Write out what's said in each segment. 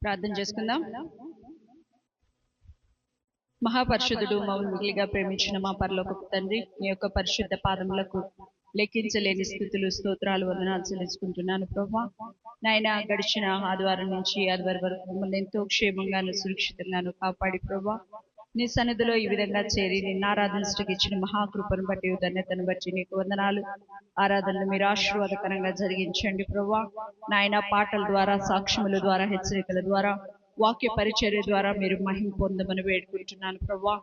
ప్రార్థన చేసుకుందాం. మహాపరిశుద్ధుడు మమ్మల్ని మిగిలిగా ప్రేమించిన మా పరలోకపు తండ్రి, మీ యొక్క పరిశుద్ధ పాదములకు లెక్కించలేని స్థుతులు, స్తోత్రాలు, వందనాలు చెల్లించుకుంటున్నాను ప్రభా. నాయన, గడిచిన ఆదివారం నుంచి ఆదివారం వరకు మమ్మల్ని ఎంతో క్షేమంగాను సురక్షితంగాను కాపాడి ప్రభా, నీ సన్నిధిలో ఈ విధంగా చేరి నిన్ను ఆరాధించడానికి ఇచ్చిన మహాకృపను బట్టి, ధన్యతను బట్టి నీకు వందనాలు. ఆరాధనలు మీరు ఆశీర్వాదకరంగా జరిగించండి ప్రభా. నాయన, పాటల ద్వారా, సాక్ష్యముల ద్వారా, హెచ్చరికల ద్వారా, వాక్య పరిచర్య ద్వారా మీరు మహిమ పొందమని వేడుకుంటున్నాను ప్రభా.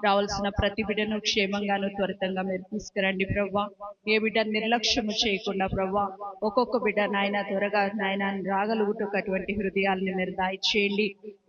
రావాల్సిన ప్రతి బిడ్డను క్షేమంగాను త్వరితంగా మీరు తీసుకురండి ప్రభా. ఏ బిడ్డ నిర్లక్ష్యము చేయకుండా ప్రభా, ఒక్కొక్క బిడ్డ నాయన త్వరగా నాయన రాగలుగుటకు అటువంటి హృదయాలను మీరు దయచేయండి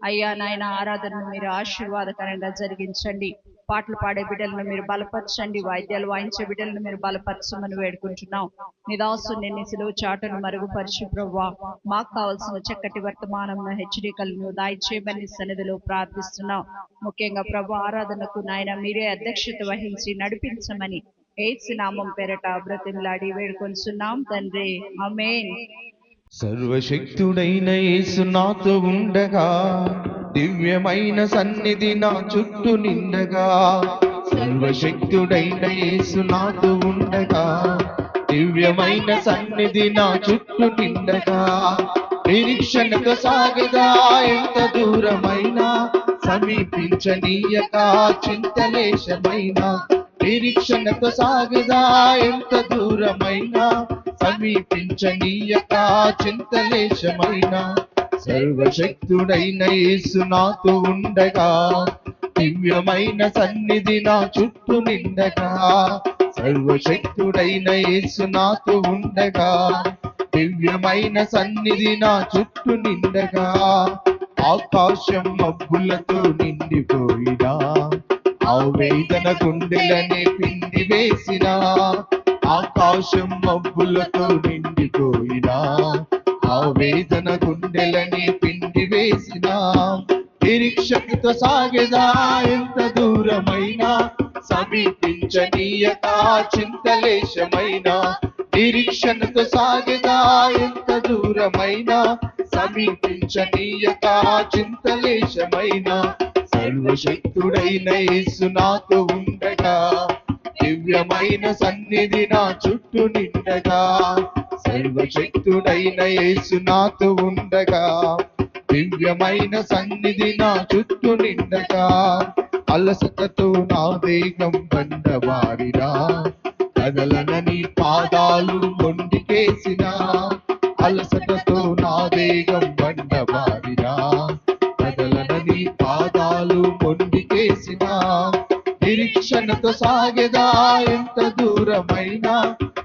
అయ్యా. నాయన, ఆరాధనను మీరు ఆశీర్వాదకరంగా జరిగించండి. పాటలు పాడే బిడ్డలను మీరు బలపరచండి, వాయిద్యాలు వాయించే బిడ్డలను మీరు బలపరచమని వేడుకుంటున్నాం. నిదాసుని నీ సిలువ చాటును మరుగుపరిచి ప్రభా, మాకు కావాల్సిన చక్కటి వర్తమానం హెచ్చరికలను దాయిచేయమని సన్నిధిలో ప్రార్థిస్తున్నాం. ముఖ్యంగా ప్రభా, ఆరాధనకు నాయన మీరే అధ్యక్షత వహించి నడిపించమని యేసు నామం పేరట బ్రతిమలాడి వేడుకొంచున్నాం తండ్రి, ఆమేన్. సర్వశక్తుడైన యేసు నాతో ఉండగా, దివ్యమైన సన్నిధి నా చుట్టూ నిండగా. సర్వశక్తుడైన యేసు నాతో ఉండగా, దివ్యమైన సన్నిధి నా చుట్టూ నిండగా. నిరీక్షణతో సాగగా ఎంత దూరమైనా, సమీపించనీయక చింతలేశమైనా. నిరీక్షణతో సాగగా ఎంత దూరమైనా, సమీపించనీయక చింతలేశమైనా. సర్వశక్తుడైన యేసు నాతో ఉండగా, దివ్యమైన సన్నిధి నా చుట్టూ నిండగా. సర్వశక్తుడైన యేసు నాతో ఉండగా, దివ్యమైన సన్నిధి నా చుట్టూ నిండగా. ఆకాశం మబ్బులతో నిండిపోయినా, ఆవేదన గుండెలని పిండి వేసిన. ఆకాశం మబ్బులతో నిండిపోయినా, ఆవేదన గుండెలని పిండి వేసిన. నిరీక్షణతో సాగేదా ఎంత దూరమైనా, సమీపించనీయక చింతలేశమైనా. నిరీక్షణతో సాగేదా ఎంత దూరమైనా, సమీపించనీయక చింతలేశమైనా. సర్వశక్తుడైన యేసు నాతో ఉండగా, దివ్యమైన సన్నిధి నా చుట్టూ నిండగా. సర్వశక్తుడైన యేసు నాతో ఉండగా, దివ్యమైన సన్నిధి నా చుట్టూ నిండగా. అలసటతో నా దేహం బండబారినా, కదలనని పాదాలు మొండికేసిన. అలసటతో నా దేహం బండబారినా, కదలనని పాదాలు మొండికేసిన. నిరీక్షణతో సాగేదా ఎంత దూరమైనా,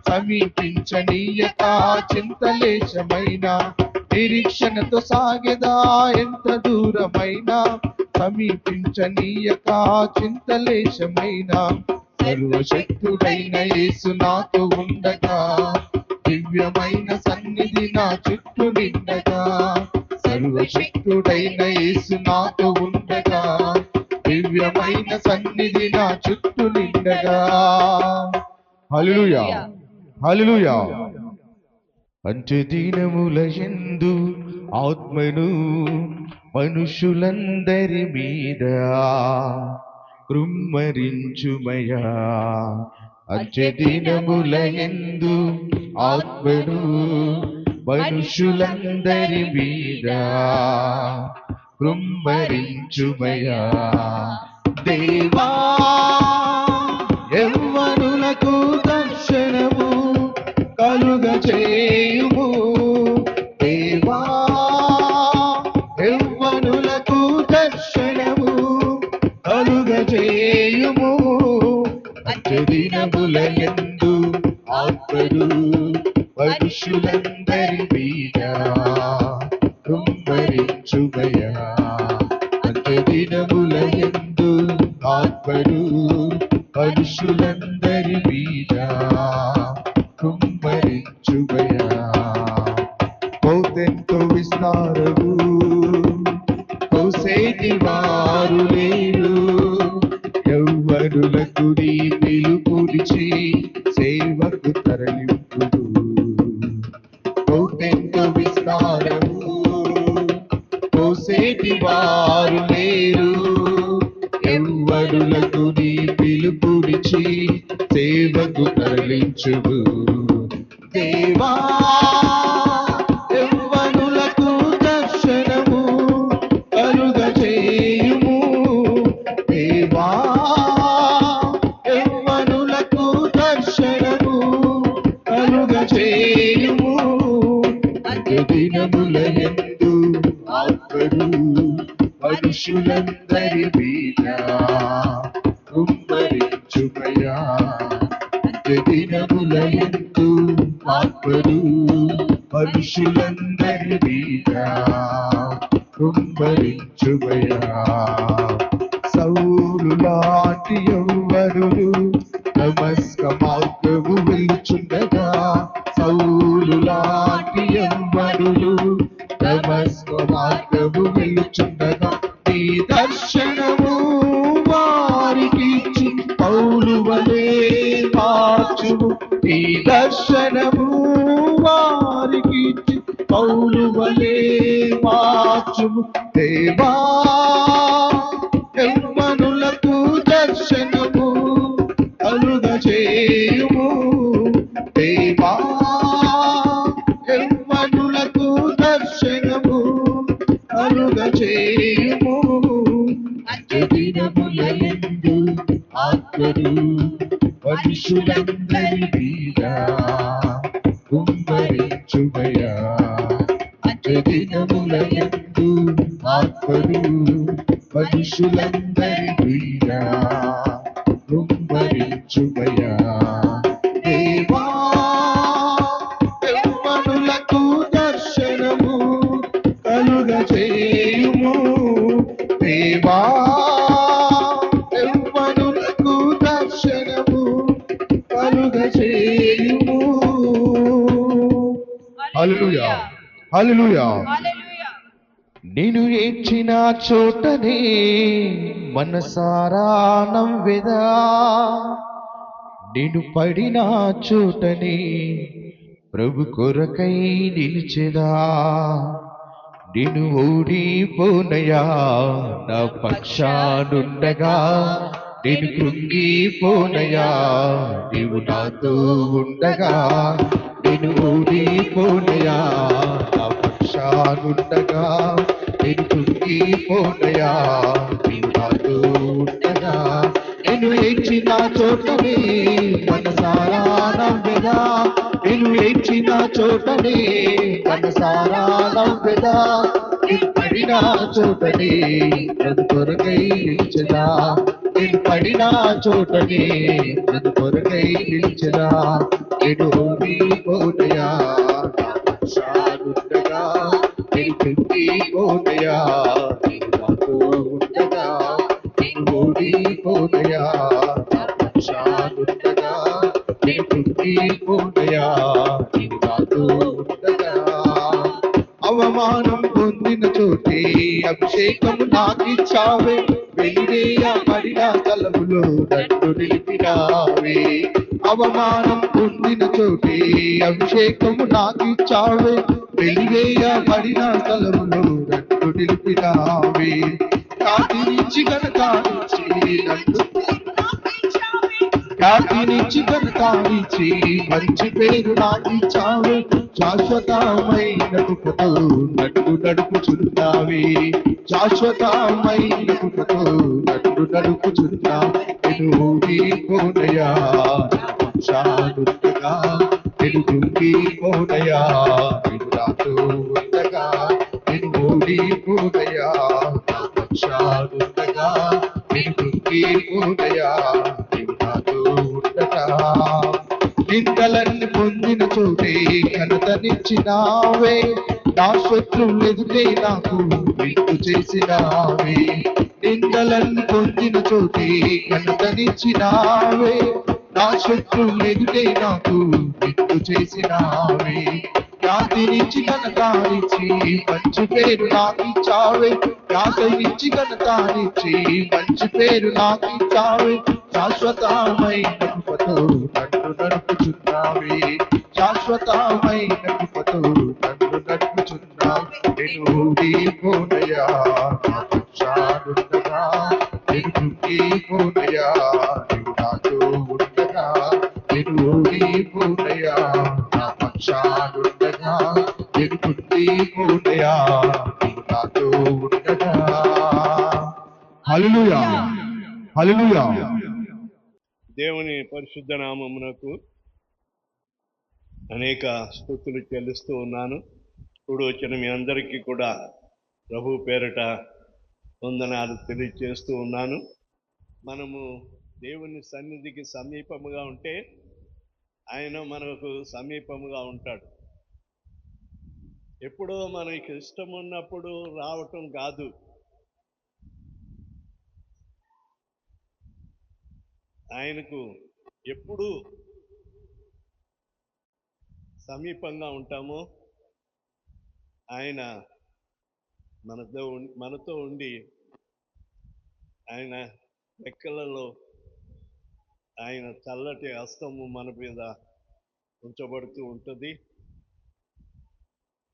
సమీపించనీయక చింతలేశమైనా. నిరీక్షణతో సాగేదా ఎంత దూరమైనా, సమీపించనీయక చింతలేశమైనా. సర్వశక్తుడైన యేసు నాతో ఉండగా, దివ్యమైన సన్నిధి నా చుట్టూ నిండగా. సర్వశక్తుడైన యేసు నాతో ఉండగా, దివ్యమైన సన్నిధి నా చుట్టూ నిండగా. హల్లెలూయా, హల్లెలూయా. అంత్యదినముల యందు ఆత్మను మనుషులందరి మీద కృమ్మరించుమయా. అంత్యదినముల యందు ఆత్మను మనుషులందరి మీద కృమ్మరించుమయా. దేవా, యవ్వనులకు దర్శనము కలుగ చేయుము. దేవా, యవ్వనులకు దర్శనము కలుగ చేయుము. అంత్యదినముల యందు ఆత్మను మనుషులందరి మీద కృమ్మరించుమయా. అంత్యదినముల యందు ఆత్మను మనుషులందరి మీద కృమ్మరించుమయా. బౌద్ధంతో విస్తారము కోసేటి వారు లేరు. యవ్వనులకు నీ పిలుపునిచ్చి సేవకు తరలింపుడు. బౌద్ధంతో విస్తారము మోసేటి వారు లేరు. యవ్వనులకు నీ పిలుపునిచ్చి సేవకు తరలించుము దేవా. యవ్వనులకు దర్శనము కలుగజేయుము దేవా. యవ్వనులకు దర్శనము కలుగజేయుము. దినములయందు ఆత్మను మనుషులందరి మీద కుమ్మరించుమయా. దినములయందు ఆత్మను మనుషులందరి మీద కుమ్మరించుమయా. సౌలు లాంటి యవ్వనులు దమస్క మార్గము వెలుచుండగా, సౌలు లాంటి యవ్వనులు దమస్క మార్గము వెలుచుండగా, నీ దర్శనము వారికి ఇచ్చి పౌలు వలె మార్చుము. నీ దర్శనము వారికి ఇచ్చి పౌలు వలె మార్చుము దేవా. యవ్వనులకు దర్శనము కలుగజేయుము దేవా. యవ్వనులకు దర్శనము కలుగజేయుము. దినములయందు ఆత్మను మనుషులందరి మీద కుమ్మరించుమయా. దినములయందు ఆత్మను మనుషులందరి మీద కుమ్మరించుమయా దేవా. యవ్వనులకు దర్శనము కలుగజేయుము దేవా. యవ్వనులకు దర్శనము కలుగజేయుము. హల్లెలూయా హల్లెలూయా. నేను ఏడ్చిన చోటనే మనసారా నవ్వెదా, నేను పడిన చోటనే ప్రభు కొరకై నిలిచెదా. నేను ఓడిపోనయా నా పక్షానుండగా, నేను కృంగిపోనయా నీవు నాతో ఉండగా. నేను ఓడిపోనయా నా పక్షానుండగా, నేను కృంగిపోనయా నీవు నాతో ఉండగా. నేను ఏడ్చిన చోటనే మనసారా నవ్వెదా, నేను ఏడ్చిన చోటనే మనసారా నవ్వెదా. నేను పడిన చోటనే ప్రభు కొరకై నిలిచెదా, నేను పడిన చోటనే ప్రభు కొరకై నిలిచెదా. నేను ఓడిపోనయా నా పక్షానుండగా, నేను కృంగిపోనయా నీవు నాతో ఉండగా. నేను ఓడిపోనయా నా పక్షానుండగా, నేను కృంగిపోనయా నీవు నాతో ఉండగా. అవమానం పొందిన చోటే అభిషేకము నాకిచ్చావే, వెలివేయబడిన స్థలములో నన్ను నిలిపినావే. అవమానం పొందిన చోటే అభిషేకము నాకిచ్చావే, వెలివేయబడిన స్థలములో నన్ను నిలిపినావే. ఖ్యాతినిచ్చి ఘనతనిచ్చి నన్ను, ఖ్యాతినిచ్చి ఘనతనిచ్చి మంచి పేరు నాకిచ్చావే. శాశ్వతమైన కృపతో నన్ను నడుపుచున్నావే, శాశ్వతమైన కృపతో నన్ను నడుపుచున్నా. నేను ఓడిపోనయా నా పక్షానుండగా, నేను కృంగిపోనయా నీవు నాతో ఉండగా. నేను ఓడిపోనయా నా పక్షానుండగా, నేను కృంగిపోనయా నీవు నాతో ఉండగా. నిందలన్నీ పొందిన చోటే ఘనతనిచ్చినావే, నా శత్రువులు ఎదుటే నాకు విందు చేసినావే. నిందలన్నీ పొందిన చోటే ఘనతనిచ్చినావే, నా శత్రువులు ఎదుటే నాకు విందు చేసినావే. ఖ్యాతినిచ్చి ఘనతనిచ్చి మంచి పేరు నాకిచ్చావే, ఖ్యాతినిచ్చి ఘనతనిచ్చి మంచి పేరు నాకిచ్చావే. శాశ్వతమైన కృపతో నన్ను నడుపుచున్నావే, శాశ్వతమైన కృపతో నన్ను నడుపుచున్నావే. నేను ఊడిపోనయ్యా నా పక్షానుండగా నేను కృంగిపోనయ్యా నీవు నాతో ఉండగా నేను ఊడిపోనయ్యా నా పక్షానుండగా నేను కృంగిపోనయ్యా నీవు నాతో ఉండగా. హల్లెలూయా హల్లెలూయా. దేవుని పరిశుద్ధ నామమునకు అనేక స్తుతులు చెల్లిస్తూ ఉన్నాను. ఇప్పుడు వచ్చిన మీ అందరికీ కూడా ప్రభు పేరట వందనాలు తెలియజేస్తూ ఉన్నాను. మనము దేవుని సన్నిధికి సమీపముగా ఉంటే ఆయన మనకు సమీపముగా ఉంటాడు. ఎప్పుడో మనకి ఇష్టం ఉన్నప్పుడు రావటం కాదు, ఆయనకు ఎప్పుడు సమీపంగా ఉంటామో ఆయన మనతో ఉండి ఆయన రెక్కలలో ఆయన చల్లటి హస్తము మన మీద ఉంచబడుతూ ఉంటుంది.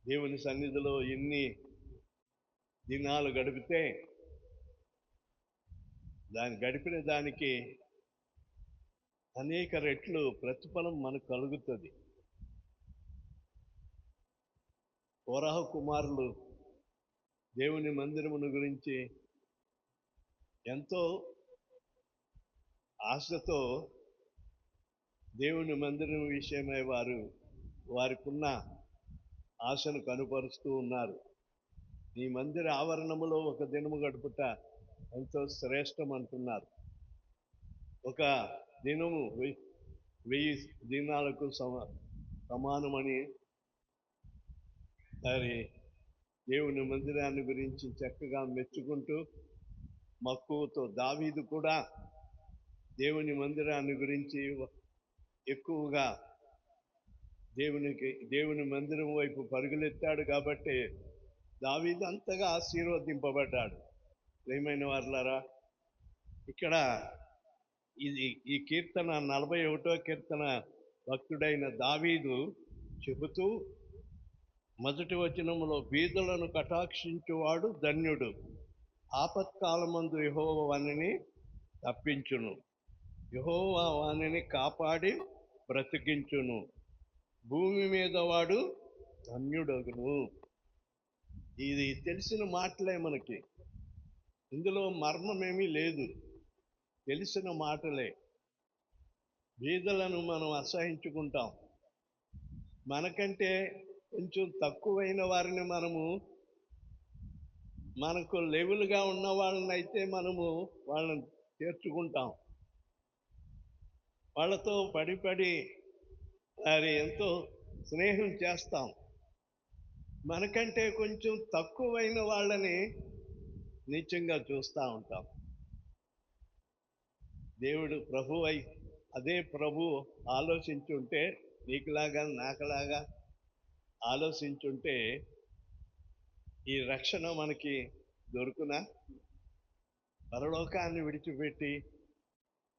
దేవుని సన్నిధిలో ఎన్ని దినాలు గడిపితే గడిపిన దానికి అనేక రెట్లు ప్రతిఫలం మనకు కలుగుతుంది. కోరహ కుమారులు దేవుని మందిరమును గురించి ఎంతో ఆశతో దేవుని మందిరం విషయమై వారికున్న ఆశను కనుపరుస్తూ ఉన్నారు. ఈ మందిర ఆవరణములో ఒక దినము గడుపుట ఎంతో శ్రేష్టం అంటున్నారు. ఒక దినము 1000 దినాలకు సమానమని మరి దేవుని మందిరాన్ని గురించి చక్కగా మెచ్చుకుంటూ మక్కువతో దావీదు కూడా దేవుని మందిరాన్ని గురించి ఎక్కువగా దేవుని మందిరం వైపు పరుగులెత్తాడు. కాబట్టి దావీదు అంతగా ఆశీర్వదింపబడ్డాడు. ప్రియమైన వారులారా, ఇక్కడ ఈ కీర్తన 41వ కీర్తన భక్తుడైన దావీదు చెబుతూ మొదటి వచనములో బీదలను కటాక్షించువాడు ధన్యుడు, ఆపత్కాలమందు యెహోవా వానిని తప్పించును, యెహోవా వానిని కాపాడి బ్రతికించును, భూమి మీద వాడు ధన్యుడగును. ఇది తెలిసిన మాటలే మనకి, ఇందులో మర్మమేమీ లేదు, తెలిసిన మాటలే. బీదలను మనం అసహించుకుంటాం, మనకంటే కొంచెం తక్కువైన వారిని మనకు లెవెల్గా ఉన్న వాళ్ళని అయితే వాళ్ళని చేర్చుకుంటాం, వాళ్ళతో పడి వారి ఎంతో స్నేహం చేస్తాం. మనకంటే కొంచెం తక్కువైన వాళ్ళని నీచంగా చూస్తూ ఉంటాం. దేవుడు అదే ప్రభు ఆలోచించుంటే, నీకులాగా నాకులాగా ఆలోచించుంటే ఈ రక్షణ మనకి దొరుకునా? పరలోకాన్ని విడిచిపెట్టి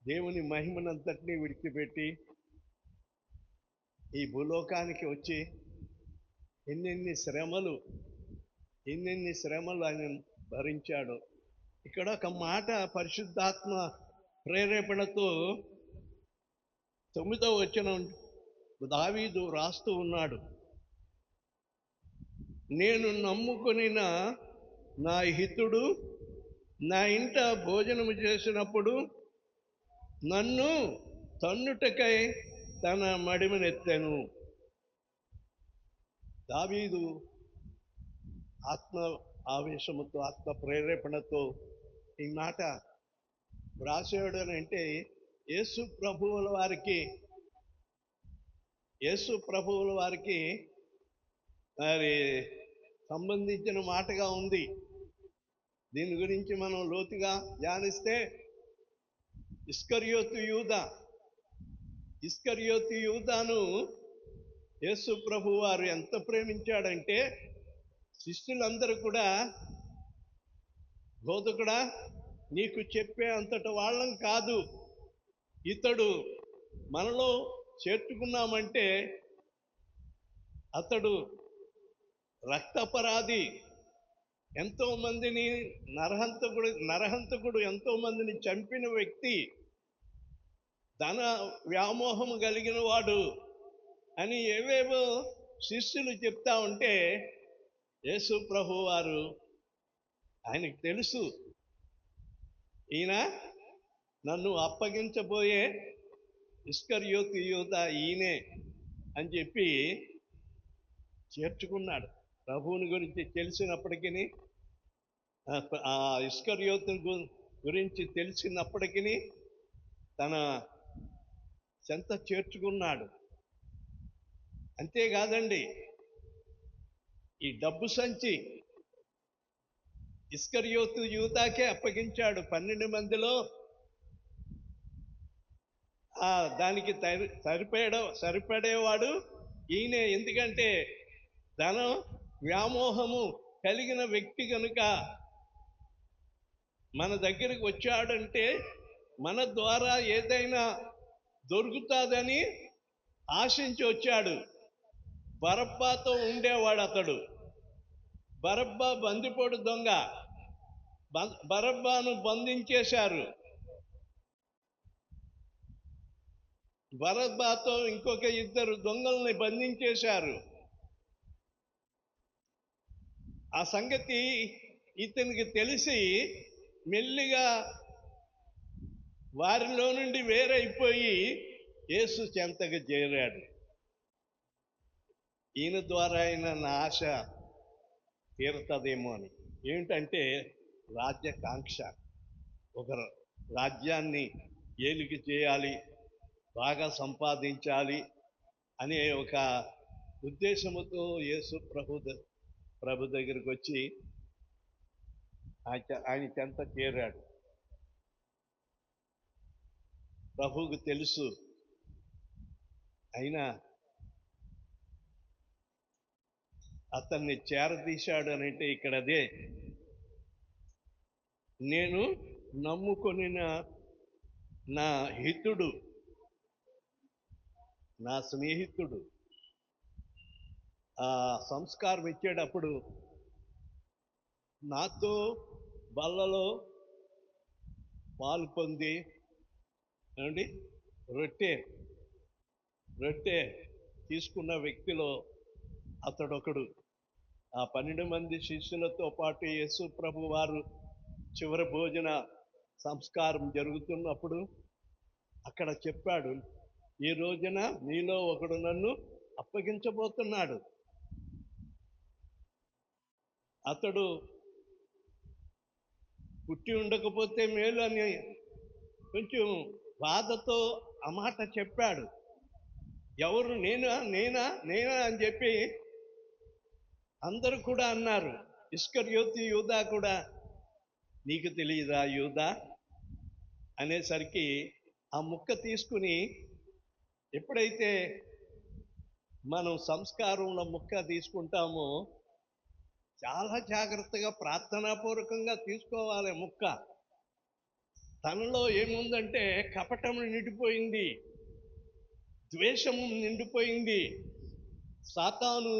దేవుని మహిమనంతటినీ విడిచిపెట్టి ఈ భూలోకానికి వచ్చి ఎన్నెన్ని శ్రమలు ఆయన భరించాడు. ఇక్కడ ఒక మాట పరిశుద్ధాత్మ ప్రేరేపణతో 9వ వచనం దావీదు రాస్తూ ఉన్నాడు. నేను నమ్ముకొనిన నా హితుడు నా ఇంట భోజనము చేసినప్పుడు నన్ను తన్నుటకై తన మడిమనెత్తెను. దావీదు ఆత్మ ఆవేశముతో, ఆత్మ ప్రేరేపణతో ఈ మాట వ్రాసాడు అని అంటే యేసు ప్రభువుల వారికి మరి సంబంధించిన మాటగా ఉంది. దీని గురించి మనం లోతుగా ధ్యానిస్తే ఇస్కరియోతు యూదాను యేసు ప్రభు వారు ఎంత ప్రేమించాడంటే, శిష్యులందరూ కూడా బోధకుడా నీకు చెప్పే అంతటి వాళ్ళం కాదు, ఇతడు మనలో చేర్చుకున్నామంటే అతడు రక్తపరాధి, ఎంతో మందిని నరహంతకుడు ఎంతో మందిని చంపిన వ్యక్తి, ధన వ్యామోహం కలిగిన వాడు అని ఏవేవో శిష్యులు చెప్తా ఉంటే యేసు ప్రభు వారు ఆయనకు తెలుసు ఈయన నన్ను అప్పగించబోయే ఇస్కరియోతు యూదా ఈయనే అని చెప్పి చేర్చుకున్నాడు. ప్రభువుని గురించి తెలిసినప్పటికీ, ఆ ఇస్కరియోతు గురించి తెలిసినప్పటికీ తన చెంత చేర్చుకున్నాడు. అంతేకాదండి, ఈ డబ్బు సంచి ఇస్కరియోతు యూదాకే అప్పగించాడు. 12 మందిలో దానికి సరిపడేవాడు ఈయనే. ఎందుకంటే ధనం వ్యామోహము కలిగిన వ్యక్తి కనుక మన దగ్గరికి వచ్చాడంటే మన ద్వారా ఏదైనా దొరుకుతుందని ఆశించి వచ్చాడు. బరబ్బాతో ఉండేవాడు అతడు. బరబ్బా బందిపోడు దొంగ. బరబ్బాను బంధించేశారు. బరబ్బాతో ఇంకొక 2 దొంగల్ని బంధించేశారు. ఆ సంగతి ఇతనికి తెలిసి మెల్లిగా వారిలో నుండి వేరైపోయి యేసు చెంతకు చేరాడు. ఈయన ద్వారా అయినా నా ఆశ తీరుతుందేమో అని. ఏమిటంటే రాజ్యకాంక్ష. ఒక రాజ్యాన్ని ఏలికి చేయాలి, బాగా సంపాదించాలి అనే ఒక ఉద్దేశముతో యేసు ప్రభు దగ్గరికి వచ్చి ఆయన చెంత చేరాడు. ప్రభువుకు తెలుసు. అయినా అతన్ని చేరదీశాడు అని అంటే ఇక్కడ అదే, నేను నమ్ముకొనిన నా హితుడు, నా స్నేహితుడు ఆ సంస్కారం ఇచ్చేటప్పుడు నాతో బల్లలో పాలు పొంది ఏమండి రొట్టె తీసుకున్న వ్యక్తిలో అతడొకడు. ఆ 12 మంది శిష్యులతో పాటు యేసు ప్రభు వారు చివరి భోజన సంస్కారం జరుగుతున్నప్పుడు అక్కడ చెప్పాడు, ఈ రోజున మీలో ఒకడు నన్ను అప్పగించబోతున్నాడు. అతడు పుట్టి ఉండకపోతే మేలు అని కొంచెం బాధతో ఆ మాట చెప్పాడు. ఎవరు? నేనా అని చెప్పి అందరూ కూడా అన్నారు. ఇస్కరియోతు యూదా కూడా, నీకు తెలియదా యూదా అనేసరికి ఆ ముక్క తీసుకుని, ఎప్పుడైతే మనం సంస్కారంలో ముక్క తీసుకుంటామో చాలా జాగ్రత్తగా ప్రార్థనాపూర్వకంగా తీసుకోవాలి ముక్క. తనలో ఏముందంటే కపటం నిండిపోయింది, ద్వేషము నిండిపోయింది, సాతాను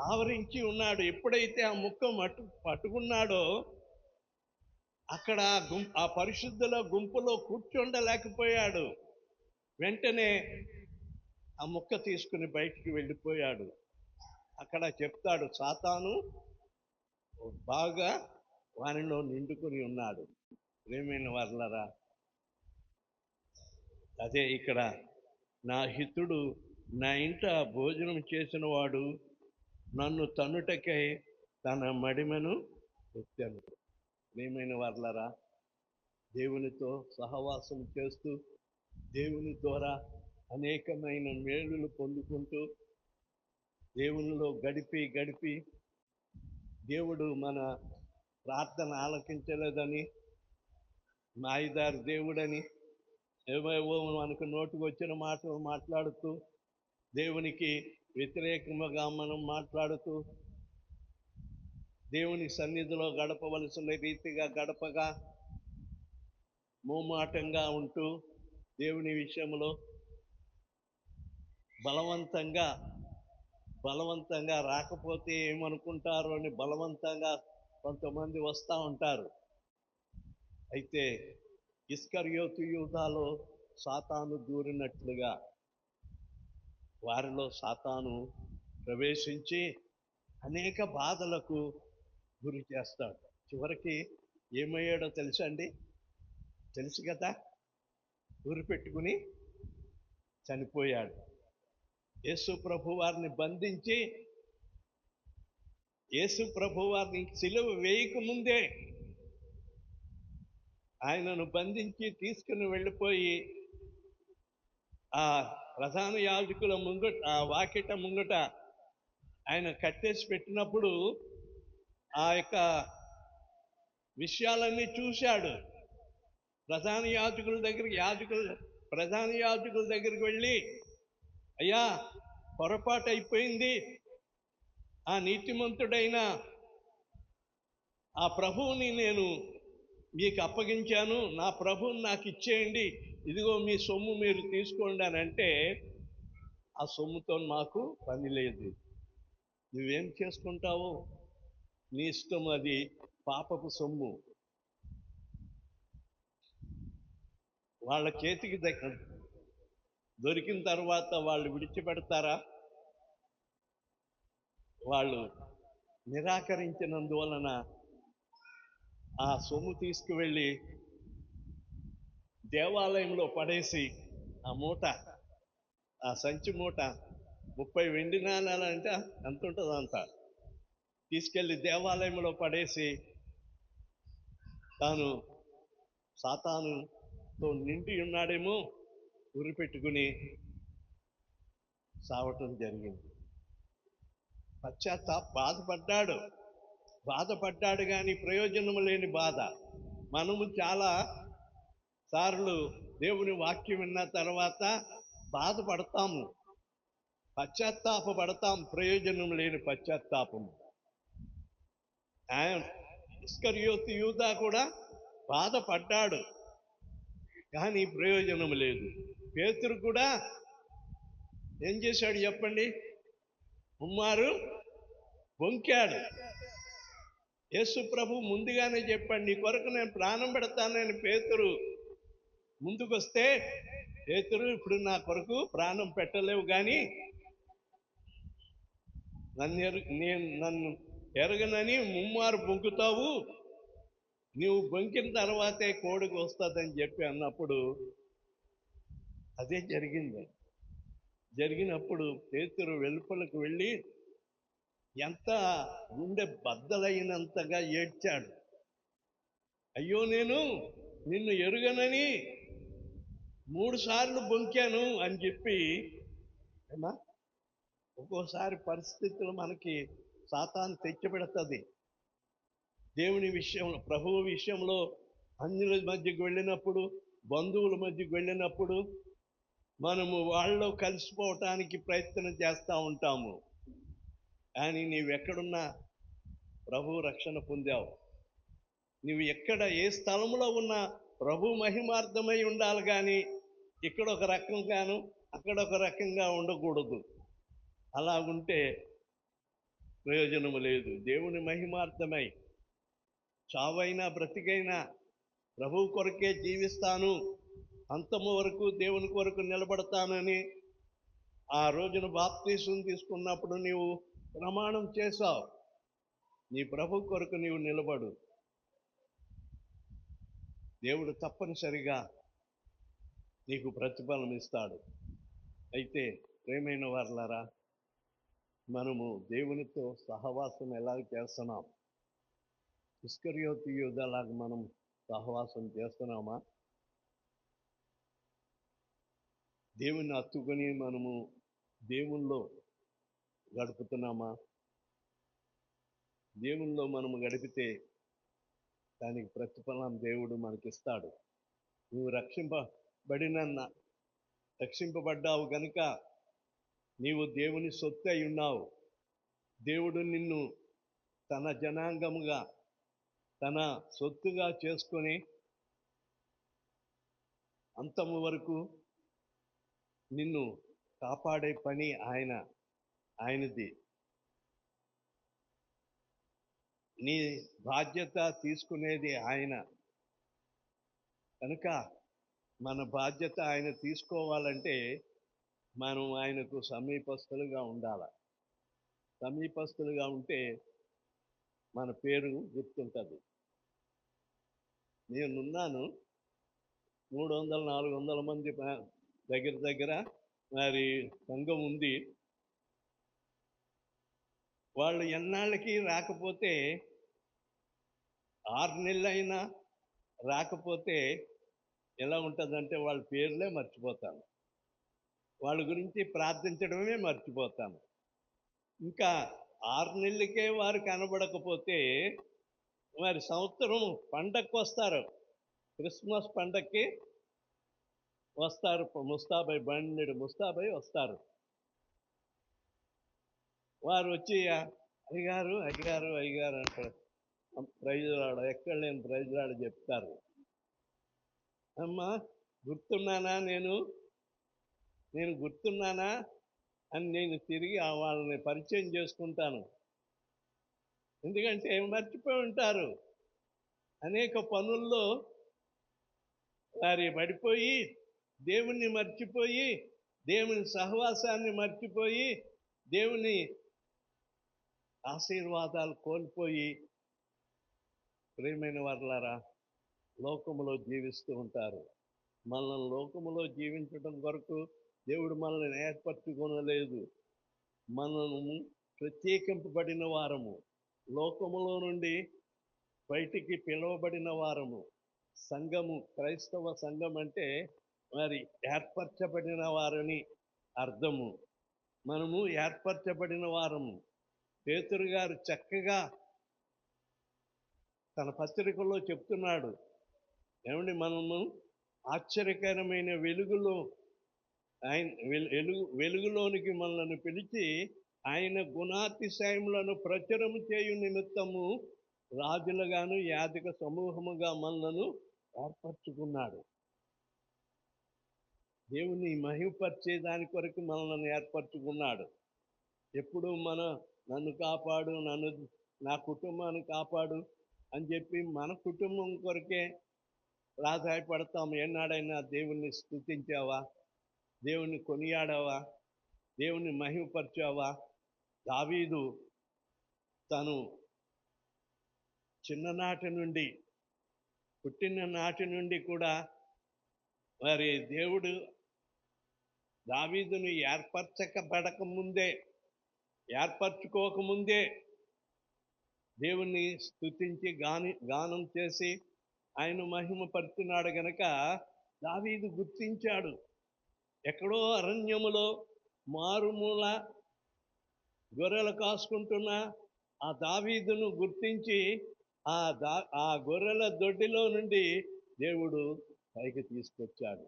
ఆవరించి ఉన్నాడు. ఎప్పుడైతే ఆ ముక్క పట్టుకున్నాడో అక్కడ ఆ పరిశుద్ధుల గుంపులో కూర్చుండలేకపోయాడు. వెంటనే ఆ ముక్క తీసుకుని బయటికి వెళ్ళిపోయాడు. అక్కడ చెప్తాడు, సాతాను బాగా వారిలో నిండుకొని ఉన్నాడు. ప్రియమైన వారలారా, అదే ఇక్కడ నా హితుడు నా ఇంట భోజనం చేసిన వాడు నన్ను తన్నుటకై తన మడిమను ఎత్తాను. ప్రియమైన వారలారా, దేవునితో సహవాసం చేస్తూ దేవుని ద్వారా అనేకమైన మేలులు పొందుకుంటూ దేవునిలో గడిపి దేవుడు మన ప్రార్థన ఆలకించలేదని, మాయిదారు దేవుడని ఏవేవో మనకు నోటుకు వచ్చిన మాటలు మాట్లాడుతూ దేవునికి వ్యతిరేకంగా మనం మాట్లాడుతూ దేవుని సన్నిధిలో గడపవలసిన రీతిగా గడపగా మోమాటంగా ఉంటూ దేవుని విషయంలో బలవంతంగా బలవంతంగా రాకపోతే ఏమనుకుంటారో అని బలవంతంగా కొంతమంది వస్తూ ఉంటారు. అయితే ఇస్కరియోతు యూదాలో సాతాను దూరినట్లుగా వారిలో సాతాను ప్రవేశించి అనేక బాధలకు గురి చేస్తాడు. చివరికి ఏమయ్యాడో తెలుసండి? తెలుసు కదా, గురి పెట్టుకుని చనిపోయాడు. యేసు ప్రభు వారిని బంధించి, యేసు ప్రభు వారిని సిలువ వేయకముందే ఆయనను బంధించి తీసుకుని వెళ్ళిపోయి ఆ ప్రధాన యాజకుల ముంగట, ఆ వాకిట ముంగట ఆయన కట్టేసి పెట్టినప్పుడు ఆ యొక్క విషయాలన్నీ చూశాడు. ప్రధాన యాజకుల దగ్గరికి వెళ్ళి, అయ్యా పొరపాటు అయిపోయింది, ఆ నీతిమంతుడైన ఆ ప్రభువుని నేను మీకు అప్పగించాను, నా ప్రభువుని నాకు ఇచ్చేయండి, ఇదిగో మీ సొమ్ము మీరు తీసుకోండి అని అంటే, ఆ సొమ్ముతో మాకు పని లేదు, నువ్వేం చేసుకుంటావు నీ ఇష్టం, అది పాపపు సొమ్ము. వాళ్ళ చేతికి దొరికిన తర్వాత వాళ్ళు విడిచిపెడతారా? వాళ్ళు నిరాకరించినందువలన ఆ సొమ్ము తీసుకువెళ్ళి దేవాలయంలో పడేసి, ఆ మూట, ఆ సంచి మూట 30 వెండి నాణాలంటే ఎంత ఉంటుందో అంత తీసుకెళ్ళి దేవాలయంలో పడేసి తాను సాతానుతో నిండి ఉన్నాడేమో ఉరి పెట్టుకుని సావటం జరిగింది. బాధపడ్డాడు కానీ ప్రయోజనం లేని బాధ. మనము చాలా సార్లు దేవుని వాక్యం విన్న తర్వాత బాధపడతాము, పశ్చాత్తాపడతాం, ప్రయోజనం లేని పశ్చాత్తాపము. ఇస్కరియోతు యూదా కూడా బాధపడ్డాడు కానీ ప్రయోజనం లేదు. పేతురు కూడా ఏం చేశాడు చెప్పండి? ముమ్మారు బొంకాడు. యేసు ప్రభు ముందుగానే చెప్పాడు, నీ కొరకు నేను ప్రాణం పెడతానని పేతురు ముందుకొస్తే, పేతురు ఇప్పుడు నా కొరకు ప్రాణం పెట్టలేవు కానీ నన్ను ఎరగనని ముమ్మారు బొంకుతావు, నీవు బొంకిన తర్వాతే కోడికి వస్తుందని చెప్పి అన్నప్పుడు అదే జరిగింది. జరిగినప్పుడు పేతురు వెలుపలకు వెళ్ళి ఎంత గుండె బద్దలైనంతగా ఏడ్చాడు. అయ్యో, నేను నిన్ను ఎరుగనని 3 సార్లు బొంకాను అని చెప్పి. ఒక్కోసారి పరిస్థితులు మనకి సాతాను తెచ్చిపెడుతుంది. దేవుని విషయంలో, ప్రభువు విషయంలో అన్యుల మధ్యకు వెళ్ళినప్పుడు, బంధువుల మధ్యకు వెళ్ళినప్పుడు మనము వాళ్ళలో కలిసిపోవటానికి ప్రయత్నం చేస్తూ ఉంటాము. కానీ నీవెక్కడున్నా ప్రభు రక్షణ పొందావు. నువ్వు ఎక్కడ, ఏ స్థలంలో ఉన్నా ప్రభు మహిమార్థమై ఉండాలి కానీ ఇక్కడ ఒక రకంగాను అక్కడ ఒక రకంగా ఉండకూడదు. అలాగుంటే ప్రయోజనము లేదు. దేవుని మహిమార్థమై చావైనా బ్రతికైనా ప్రభు కొరకే జీవిస్తాను, అంతము వరకు దేవుని కొరకు నిలబడతానని ఆ రోజున బాప్తీసం తీసుకున్నప్పుడు నీవు ప్రమాణం చేశావు. నీ ప్రభు కొరకు నీవు నిలబడు, దేవుడు తప్పనిసరిగా నీకు ప్రతిఫలం ఇస్తాడు. అయితే ప్రేమైన వారలారా, మనము దేవునితో సహవాసం ఎలా చేస్తున్నాం? ఇస్కరియోతు యూదాలాగా మనం సహవాసం చేస్తున్నామా? దేవుని హత్తుకొని మనము దేవునిలో గడుపుతున్నామా? దేవునిలో మనము గడిపితే దానికి ప్రతిఫలం దేవుడు మనకిస్తాడు. నువ్వు రక్షింపబడ్డావు కనుక నీవు దేవుని సొత్తు అయి ఉన్నావు. దేవుడు నిన్ను తన జనాంగముగా, తన సొత్తుగా చేసుకొని అంతము వరకు నిన్ను కాపాడే పని ఆయనది. నీ బాధ్యత తీసుకునేది ఆయన. కనుక మన బాధ్యత ఆయన తీసుకోవాలంటే మనం ఆయనకు సమీపస్తులుగా ఉండాలి. సమీపస్తులుగా ఉంటే మన పేరు గుర్తుంటుంది. నేనున్నాను, 300-400 మంది దగ్గర మరి సంఘం ఉంది. వాళ్ళు ఎన్నాళ్ళకి రాకపోతే, 6 నెలలైనా రాకపోతే ఎలా ఉంటుందంటే వాళ్ళ పేర్లే మర్చిపోతాను, వాళ్ళ గురించి ప్రార్థించడమే మర్చిపోతాను. ఇంకా 6 నెలలకే వారు కనబడకపోతే మరి సంవత్సరం పండగకి వస్తారు, క్రిస్మస్ పండగకి వస్తారు, ముస్తాబై బండి ముస్తాబై వస్తారు. వారు వచ్చి అయ్యగారు అయ్యగారు అయ్యగారు అంటారు, ప్రైజ్ రాడు, ఎక్కడ లేని ప్రైజ్ రాడు చెప్తారు. అమ్మా గుర్తున్నానా, నేను గుర్తున్నానా అని నేను తిరిగి వాళ్ళని పరిచయం చేసుకుంటాను. ఎందుకంటే మర్చిపోయి ఉంటారు, అనేక పనుల్లో వారి పడిపోయి, దేవుణ్ణి మర్చిపోయి, దేవుని సహవాసాన్ని మర్చిపోయి, దేవుని ఆశీర్వాదాలు కోల్పోయి, ప్రియమైన వారలారా, లోకములో జీవిస్తూ ఉంటారు. మనల్ని లోకములో జీవించడం కొరకు దేవుడు మనల్ని ఏర్పరచుకొనలేదు. మనము ప్రత్యేకింపబడిన వారము, లోకములో నుండి బయటికి పిలువబడిన వారము. సంఘము, క్రైస్తవ సంఘం అంటే మరి ఏర్పరచబడిన వారని అర్థము. మనము ఏర్పరచబడిన వారము. పేతురు గారు చక్కగా తన పత్రికలో చెప్తున్నాడు, ఏమండి, మనము ఆశ్చర్యకరమైన వెలుగులో ఆయన వెలుగులోనికి మనల్ని పిలిచి ఆయన గుణాతిశయములను ప్రచురము చేయు నిమిత్తము రాజులుగాను యాజక సమూహముగా మనలను ఏర్పరచుకున్నాడు. దేవుని మహిమపరిచే దాని కొరకు మనల్ని ఏర్పరచుకున్నాడు. ఎప్పుడు నన్ను కాపాడు, నా కుటుంబాన్ని కాపాడు అని చెప్పి మన కుటుంబం కొరకే ప్రాధాయపడతాం. ఏనాడైనా దేవుణ్ణి స్తుతించావా? దేవుణ్ణి కొనియాడావా? దేవుణ్ణి మహిమపరిచావా? దావీదు తను చిన్ననాటి నుండి, పుట్టిన నాటి నుండి కూడా మరి దేవుడు దావీదుని ఏర్పరచుకోకముందే దేవుణ్ణి స్తుతించి గానం చేసి ఆయన మహిమపరుచున్నాడు. గనక దావీదు గుర్తించాడు, ఎక్కడో అరణ్యములో మారుమూల గొర్రెలు కాసుకుంటున్న ఆ దావీదును గుర్తించి ఆ గొర్రెల దొడ్డిలో నుండి దేవుడు పైకి తీసుకొచ్చాడు.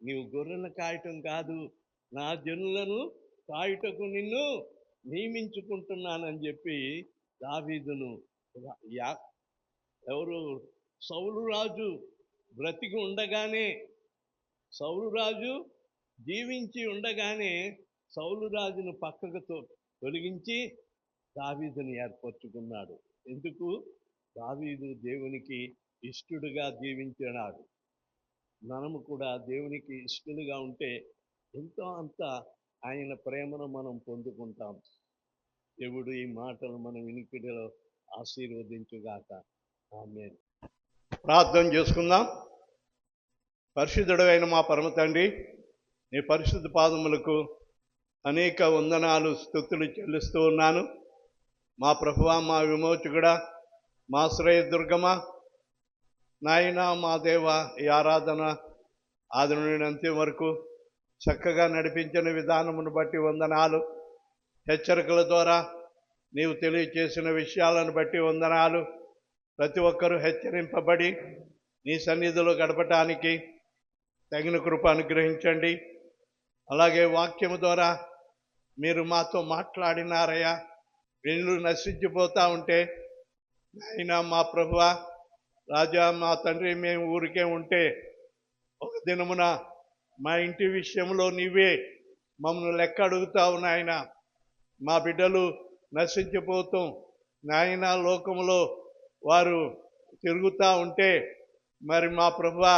నీవు గొర్రెలను కాయటం కాదు, నా జనులను కాయుటకు నిన్ను నియమించుకుంటున్నానని చెప్పి దావీదును, ఎవరు, సౌలు రాజు బ్రతికి ఉండగానే, సౌలు రాజు జీవించి ఉండగానే సౌలు రాజును పక్కకు తొలగించి దావీదును ఏర్పరచుకున్నాడు. ఎందుకు? దావీదు దేవునికి ఇష్టడుగా జీవించినాడు. మనము కూడా దేవునికి ఇష్టలుగా ఉంటే ఎంతో అంత ఆయన ప్రేమను మనం పొందుకుంటాం. దేవుడు ఈ మాటలు మన వినికిడిలో ఆశీర్వదించుగాక. ఆమేన్. ప్రార్థన చేసుకుందాం. పరిశుద్ధుడైన మా పరమ తండ్రి, నీ పరిశుద్ధ పాదములకు అనేక వందనాలు, స్తుతులు చెల్లిస్తూ ఉన్నాను. మా ప్రభువా, మా విమోచకుడా, మా శ్రేయదుర్గమా, నాయన, మా దేవ, ఈ ఆరాధన ఆది నుండి అంత్యం వరకు చక్కగా నడిపించిన విధానమును బట్టి వందనాలు. హెచ్చరికల ద్వారా నీవు తెలియచేసిన విషయాలను బట్టి వందనాలు. ప్రతి ఒక్కరూ హెచ్చరింపబడి నీ సన్నిధిలో గడపటానికి తగిన కృప అనుగ్రహించండి. అలాగే వాక్యము ద్వారా మీరు మాతో మాట్లాడినారయ్యా. వీళ్ళు నశించిపోతూ ఉంటే నాయనా, మా ప్రభువా, రాజా, మా తండ్రి, మేము ఊరికే ఉంటే ఒక దినమున మా ఇంటి విషయంలో నీవే మమ్మల్ని లెక్క అడుగుతావు నాయనా. మా బిడ్డలు నశించిపోతాం నాయన లోకంలో వారు తిరుగుతూ ఉంటే మరి మా ప్రభువా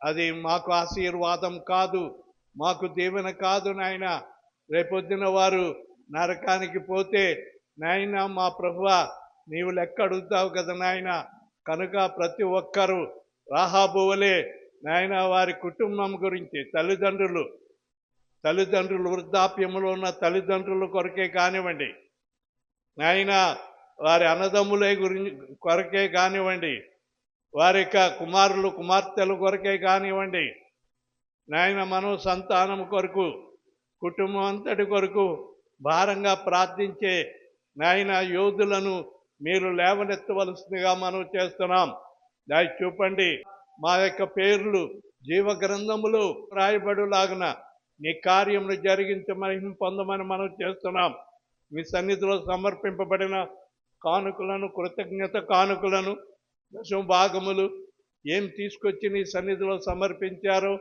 అది మాకు ఆశీర్వాదం కాదు, మాకు దీవెన కాదు నాయన. రేపొద్దున వారు నరకానికి పోతే నాయన మా ప్రభువా నీవు లెక్క అడుగుతావు కదా నాయన. కనుక ప్రతి ఒక్కరూ రాహాబు వలె నాయన వారి కుటుంబం గురించి తల్లిదండ్రులు వృద్ధాప్యంలో ఉన్న తల్లిదండ్రుల కొరకే కానివ్వండి నాయన, వారి అన్నదమ్ములే కొరకే కానివ్వండి, వారి యొక్క కుమారులు కుమార్తెల కొరకే కానివ్వండి నాయన, మనం సంతానం కొరకు కుటుంబం అంతటి కొరకు భారంగా ప్రార్థించే నాయన యోధులను మీరు లేవనెత్తవలసిందిగా మనం చేస్తున్నాం. దయ చూపండి. మా యొక్క పేర్లు జీవ గ్రంథములు రాయబడులాగున నీ కార్యమును జరిగించి మహిమ పొందమని మనం చేస్తున్నాం. మీ సన్నిధిలో సమర్పింపబడిన కానుకలను, కృతజ్ఞత కానుకలను, దశమ భాగములు ఏం తీసుకొచ్చి నీ సన్నిధిలో సమర్పించారో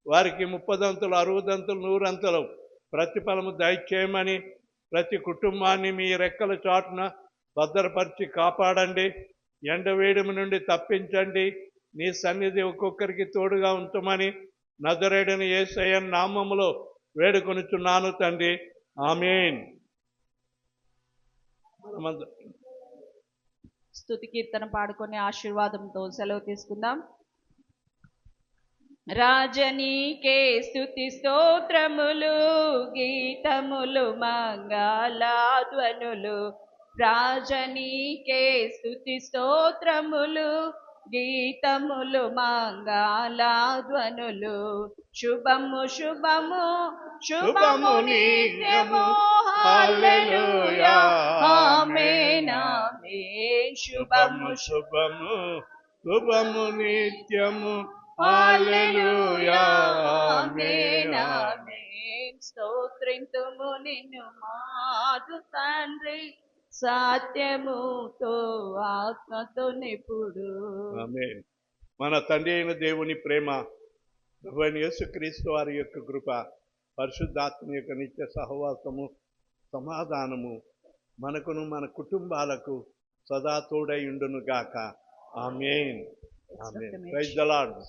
వారికి 30 60 100 ప్రతిఫలము దయచేయమని ప్రతి కుటుంబాన్ని మీ రెక్కల చాటున భద్రపరిచి కాపాడండి. ఎండవేడిమి నుండి తప్పించండి. నీ సన్నిధి ఒక్కొక్కరికి తోడుగా ఉంచమని నజరేయుడైన యేసయ్య నామములో వేడుకొనుచున్నాను తండ్రి. ఆమేన్. స్తుతి కీర్తన పాడుకొని ఆశీర్వాదంతో సెలవు తీసుకుందాం. రాజనీకే స్తుతి స్తోత్రములు, గీతములు మంగళధ్వనులు. రాజనీకే స్తుతి స్తోత్రములు, గీతములు మంగళధ్వనులు. శుభము శుభము శుభము నిత్యము, హల్లెలూయా ఆమేన్ ఆమేన్. శుభము శుభము శుభము నిత్యము, హల్లెలూయా ఆమేన్ ఆమేన్. స్తోత్రింతుము నిన్ను మాదు తండ్రి, సత్యముతో ఆత్మతో నిపుడు. ఆమేన్. మన తండ్రి అయిన దేవుని ప్రేమ, ప్రభువైన యేసుక్రీస్తు వారి యొక్క కృప, పరిశుద్ధాత్మ యొక్క నిత్య సహవాసము, సమాధానము మనకును మన కుటుంబాలకు సదా తోడై ఉండును గాక. ఆమేన్. ఆమేన్. Praise the lord.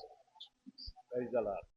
Praise the lord.